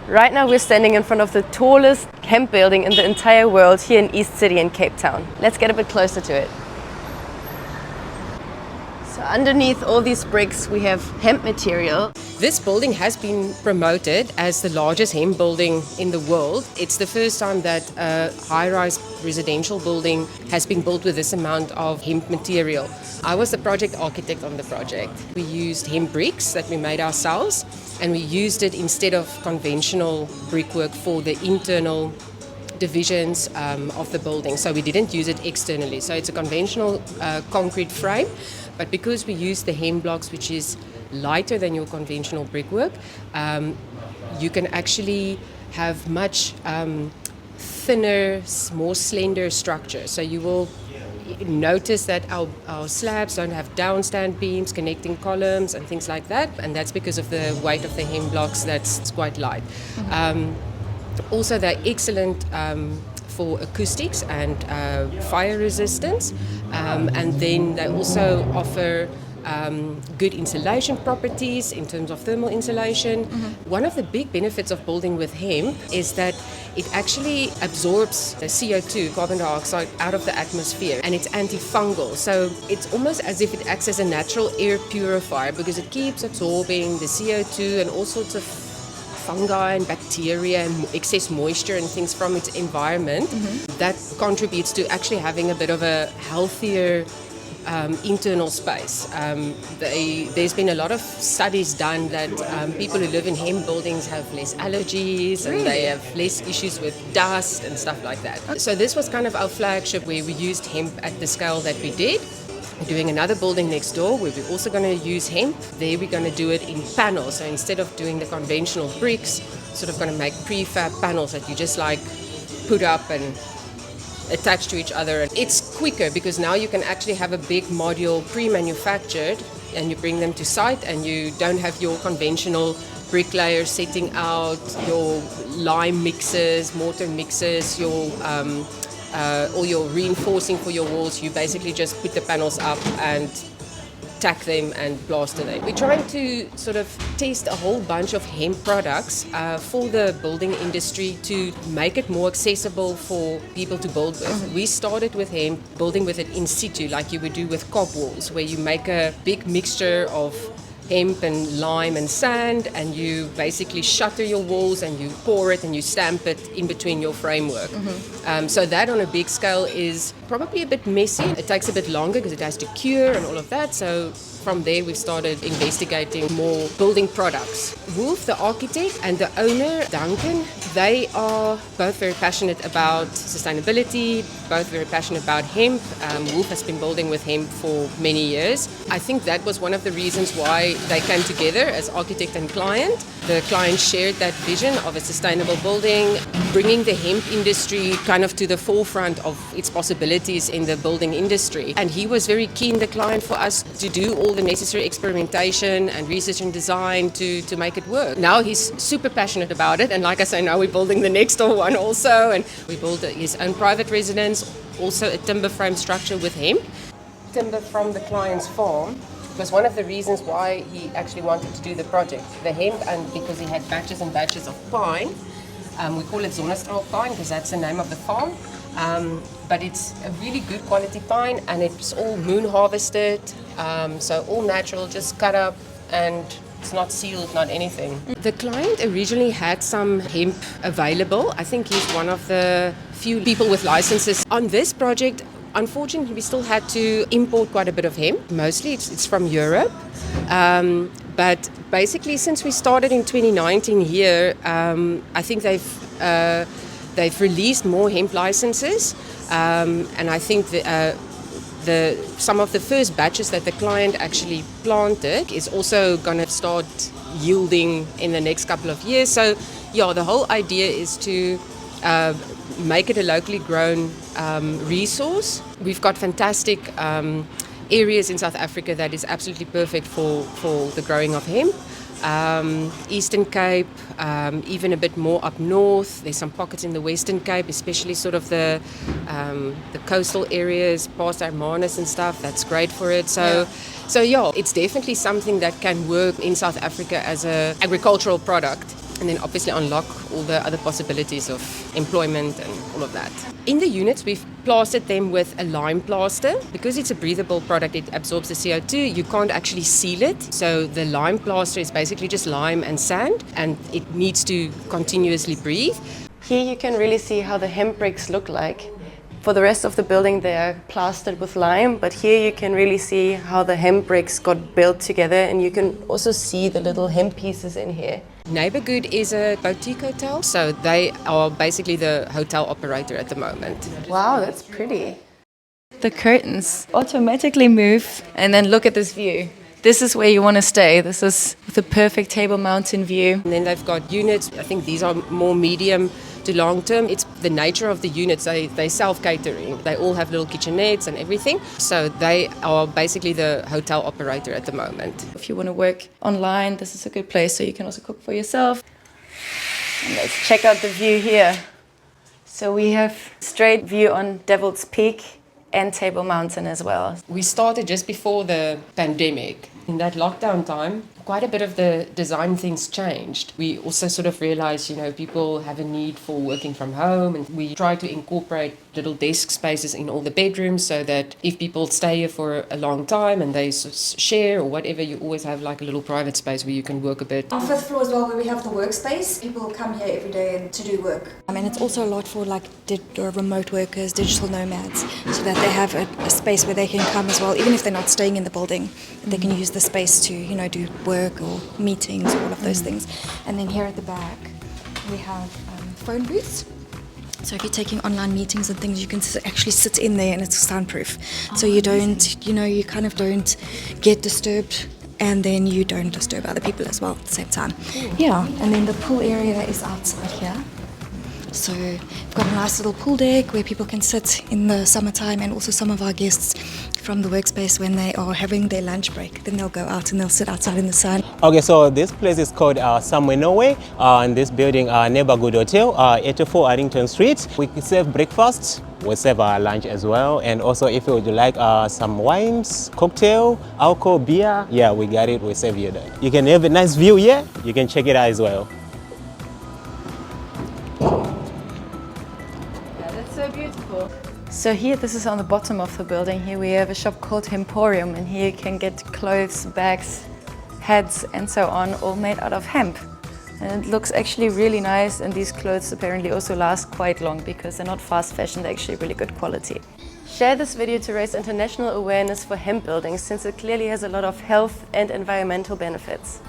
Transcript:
Right now we're standing in front of the tallest hemp building in the entire world here in East City in Cape Town. Let's get a bit closer to it. So underneath all these bricks we have hemp material. This building has been promoted as the largest hemp building in the world. It's the first time that a high-rise residential building has been built with this amount of hemp material. I was the project architect on the project. We used hemp bricks that we made ourselves, and we used it instead of conventional brickwork for the internal divisions of the building. So we didn't use it externally. So it's a conventional concrete frame, but because we used the hemp blocks, which is lighter than your conventional brickwork, you can actually have much thinner, more slender structure. So you will notice that our slabs don't have downstand beams connecting columns and things like that, and that's because of the weight of the hemp blocks that's quite light. Also, they're excellent for acoustics and fire resistance, and then they also offer good insulation properties in terms of thermal insulation. One of the big benefits of building with hemp is that it actually absorbs the CO2, carbon dioxide, out of the atmosphere, and it's antifungal. So it's almost as if it acts as a natural air purifier because it keeps absorbing the CO2 and all sorts of fungi and bacteria and excess moisture and things from its environment. That contributes to actually having a bit of a healthier internal space. There's been a lot of studies done that people who live in hemp buildings have less allergies and they have less issues with dust and stuff like that. So this was kind of our flagship where we used hemp at the scale that we did. We're doing another building next door where we're also going to use hemp. There we're going to do it in panels. So instead of doing the conventional bricks, sort of going to make prefab panels that you just like put up and attached to each other. It's quicker because now you can actually have a big module pre-manufactured and you bring them to site and you don't have your conventional bricklayer setting out your lime mixers, mortar mixers, your or your reinforcing for your walls. You basically just put the panels up and tack them and plaster them. We're trying to sort of test a whole bunch of hemp products for the building industry to make it more accessible for people to build with. We started with hemp, building with it in situ, like you would do with cob walls, where you make a big mixture of hemp and lime and sand, and you basically shutter your walls and you pour it and you stamp it in between your framework. So that on a big scale is probably a bit messy. It takes a bit longer because it has to cure and all of that. So from there we started investigating more building products. Wolf, the architect, and the owner, Duncan, they are both very passionate about sustainability, both very passionate about hemp. Wolf has been building with hemp for many years. I think that was one of the reasons why they came together as architect and client. The client shared that vision of a sustainable building, bringing the hemp industry kind of to the forefront of its possibilities in the building industry. And he was very keen, the client, for us to do all the necessary experimentation and research and design to make it work. Now he's super passionate about it, and like I say, now we're building the next door one also, and we built his own private residence, also a timber frame structure with hemp. Timber from the client's farm was one of the reasons why he actually wanted to do the project. The hemp, and because he had batches and batches of pine, we call it Zonnestraal pine because that's the name of the farm. But it's a really good quality pine, and it's all moon harvested, so all natural, just cut up, and it's not sealed, not anything. The client originally had some hemp available. I think he's one of the few people with licenses. On this project, unfortunately, we still had to import quite a bit of hemp. Mostly it's from Europe. But basically, since we started in 2019 here, I think they've released more hemp licenses, and I think some of the first batches that the client actually planted is also going to start yielding in the next couple of years. So, yeah, the whole idea is to make it a locally grown resource. We've got fantastic areas in South Africa that is absolutely perfect for the growing of hemp. Eastern Cape, even a bit more up north. There's some pockets in the Western Cape, especially sort of the coastal areas, past Hermanus and stuff. That's great for it. So yeah, it's definitely something that can work in South Africa as an agricultural product. and then obviously unlock all the other possibilities of employment and all of that. In the units, we've plastered them with a lime plaster. Because it's a breathable product, it absorbs the CO2, you can't actually seal it. So the lime plaster is basically just lime and sand, and it needs to continuously breathe. Here you can really see how the hemp bricks look like. For the rest of the building they are plastered with lime, but here you can really see how the hemp bricks got built together, and you can also see the little hemp pieces in here. Neighbourgood is a boutique hotel, so they are basically the hotel operator at the moment. Wow, that's pretty. The curtains automatically move, and then look at this view. This is where you want to stay. This is the perfect Table Mountain view. And then they've got units. I think these are more medium to long term. It's the nature of the units. They self-catering. They all have little kitchenettes and everything. So they are basically the hotel operator at the moment. If you want to work online, this is a good place, so you can also cook for yourself. And let's check out the view here. So we have straight view on Devil's Peak and Table Mountain as well. We started just before the pandemic. In that lockdown time, quite a bit of the design things changed. We also sort of realized, people have a need for working from home, and we try to incorporate little desk spaces in all the bedrooms so that if people stay here for a long time and they share or whatever, you always have like a little private space where you can work a bit. On 5th floor as well, where we have the workspace, people come here every day to do work. And it's also a lot for remote workers, digital nomads, so that they have a space where they can come as well, even if they're not staying in the building. They can use the space to, do work or meetings, all of those things. And then here at the back, we have phone booths. So if you're taking online meetings and things, you can actually sit in there and it's soundproof. So you don't, you kind of don't get disturbed, and then you don't disturb other people as well at the same time. Yeah, and then the pool area is outside here. So we've got a nice little pool deck where people can sit in the summertime, and also some of our guests from the workspace, when they are having their lunch break, then they'll go out and they'll sit outside in the sun. Okay, so this place is called Somewhere Norway, in this building, Neighbourgood Hotel, 84 Addington Street. We serve breakfast, we serve our lunch as well, and also if you would like some wines, cocktail, alcohol, beer, yeah, we got it, we serve you that. You can have a nice view here, you can check it out as well. So beautiful. So here, this is on the bottom of the building. Here we have a shop called Hemporium, and here you can get clothes, bags, hats and so on, all made out of hemp. And it looks actually really nice, and these clothes apparently also last quite long because they're not fast fashion, they're actually really good quality. Share this video to raise international awareness for hemp buildings, since it clearly has a lot of health and environmental benefits.